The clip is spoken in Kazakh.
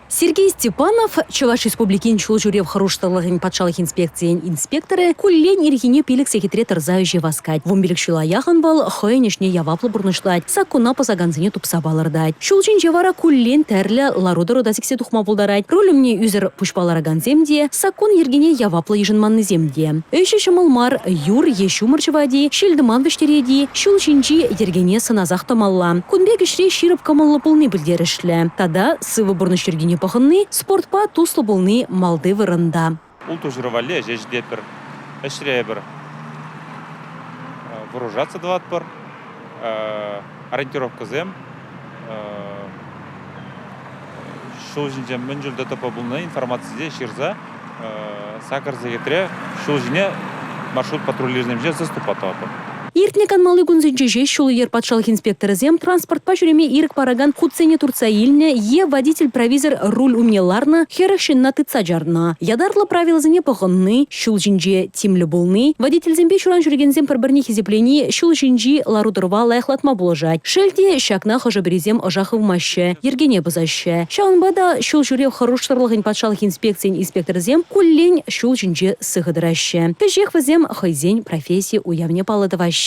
Сергей Степанов, Чуваш Республикин Чулжурев Харушталыгын патшалық инспекциян инспекторы, куллен иргине пилік секретре тарзающий васкать. Вумбилік шула яхан бал, хойнешне яваплы бурнышлать, сакуна пасаганзыне тупса балырдать. Шулчин жевара куллен тәрлі ларуда родасиксе тухма булдарать. Ролюмне үзір пушпалара ганземде, сакун иргине яваплы ежынманны земде. Өші шымылмар, юр ешумыр чывади, шельдыман вештереди, шулчинчи ергене сыназақ тамалла. Кунбек ішре ширып камаллы пулны білдерішлі. Тада сывы бурныш ергене пахынны, спортпа туслы болны малды вырында. Ул тужырывали, жеждет бір, ішре бір, вооружаться дват бір, ориентировка зем, шул жинже мүнжілді топа болны информация ширза, сакар загетре, шул жине маршрут патрулирзем же заступа топа. Иртне канмалы гунзенчеже шулы ер патшалық инспекторы зем транспорт па жүреме ирк параган худсене турца илне е водитель-провизор руль умнеларна херашин на тыца жарна. Ядарлы правила зене пахынны, шул жинже тимлі болны, водитель зембе шуран жүргензем пірбірне хизеплени шул жинжи ларудырва лайхлатма болажать. Шельде шакна хожаберезем ожахывмаще, ергене базаще. Шаунбада шул жүрев харуштарлығын патшалық инспекциян инспектор зем куллень шул жинже сығыдыраще. Пежех вазем хайзень профессии уявне палыдываще.